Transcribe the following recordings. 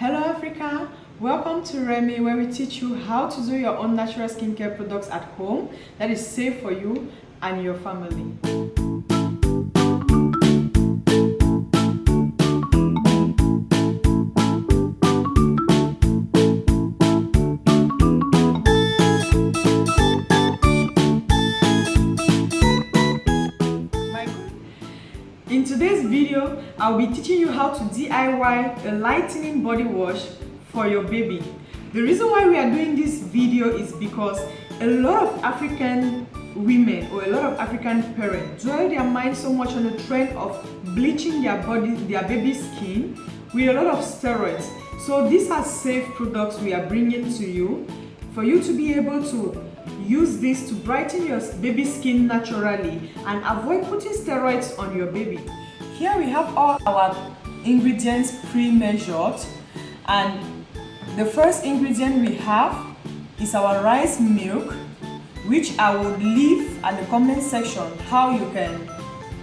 Hello Africa, welcome to Remih, where we teach you how to do your own natural skincare products at home that is safe for you and your family. In today's video, I'll be teaching you how to DIY a lightening body wash for your baby. The reason why we are doing this video is because a lot of African women or a lot of African parents dwell their mind so much on the trend of bleaching their baby's skin with a lot of steroids. So these are safe products we are bringing to you for you to be able to use this to brighten your baby's skin naturally and avoid putting steroids on your baby. Here we have all our ingredients pre-measured, and the first ingredient we have is our rice milk, which I would leave at the comment section how you can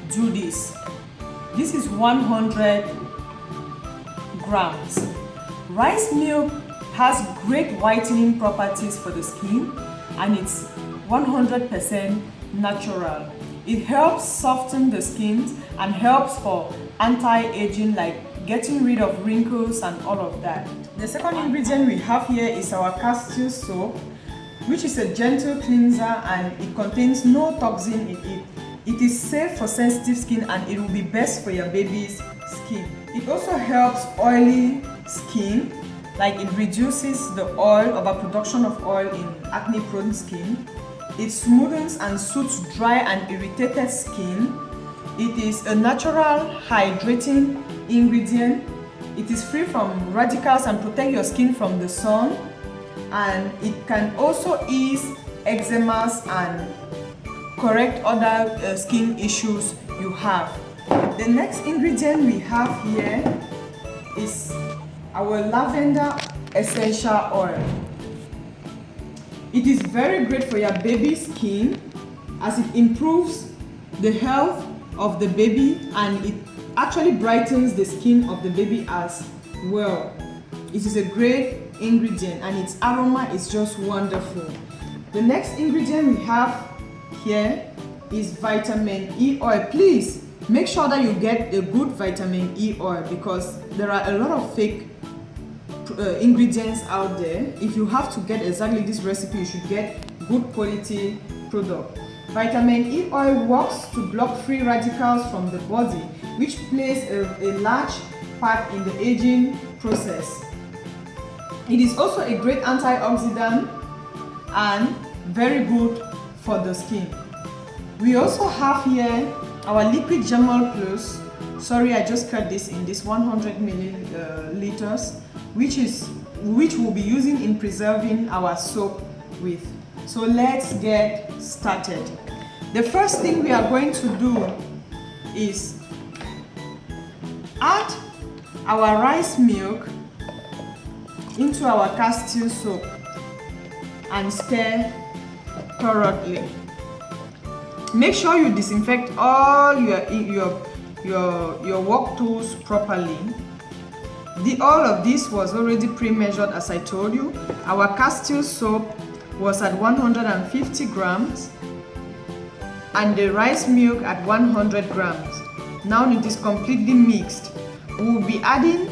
do this. This is 100 grams. Rice milk has great whitening properties for the skin, and it's 100% natural. It helps soften the skin and helps for anti-aging, like getting rid of wrinkles and all of that. The second ingredient we have here is our Castile soap, which is a gentle cleanser and it contains no toxin in it. It is safe for sensitive skin and it will be best for your baby's skin. It also helps oily skin, like it reduces the overproduction of oil in acne-prone skin. It smoothens and soothes dry and irritated skin. It is a natural hydrating ingredient. It is free from radicals and protect your skin from the sun. And it can also ease eczemas and correct other skin issues you have. The next ingredient we have here is our lavender essential oil. It is very great for your baby's skin as it improves the health of the baby and it actually brightens the skin of the baby as well. It is a great ingredient and its aroma is just wonderful. The next ingredient we have here is vitamin E oil. Please make sure that you get a good vitamin E oil because there are a lot of fake ingredients out there. If you have to get exactly this recipe, you should get good quality product. Vitamin E oil works to block free radicals from the body, which plays a large part in the aging process. It is also a great antioxidant and very good for the skin. We also have here our Liquid Germall Plus. Sorry, I just cut this in this 100 milliliters, which we'll be using in preserving our soap with. So let's get started. The first thing we are going to do is add our rice milk into our Castile soap and stir thoroughly. Make sure you disinfect all your work tools properly. All of this was already pre-measured, as I told you. Our Castile soap was at 150 grams and the rice milk at 100 grams. Now it is completely mixed. We will be adding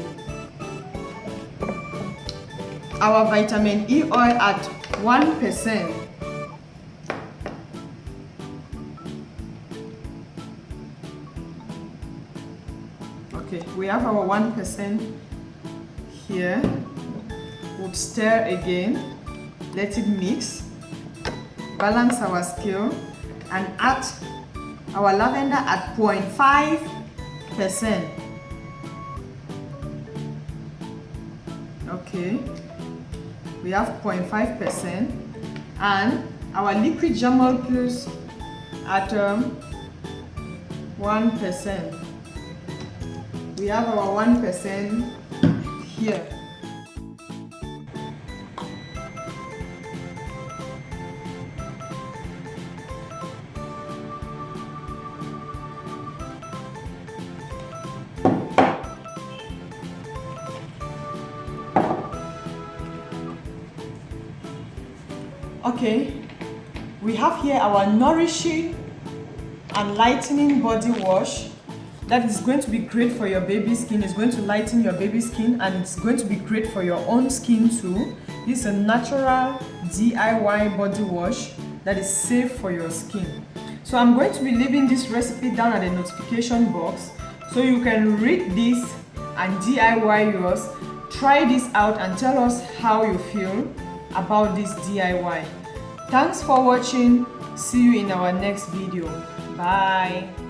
our vitamin E oil at 1%. Okay, we have our 1% here. We'll stir again, let it mix, balance our scale, and add our lavender at 0.5%. Okay, we have 0.5% and our Liquid Germall Plus at 1%. We have our 1% here. Okay, we have here our nourishing and lightening body wash that is going to be great for your baby's skin. It's going to lighten your baby's skin, and it's going to be great for your own skin too. This is a natural DIY body wash that is safe for your skin. So I'm going to be leaving this recipe down at the notification box so you can read this and DIY yours. Try this out and tell us how you feel about this DIY. Thanks for watching. See you in our next video. Bye.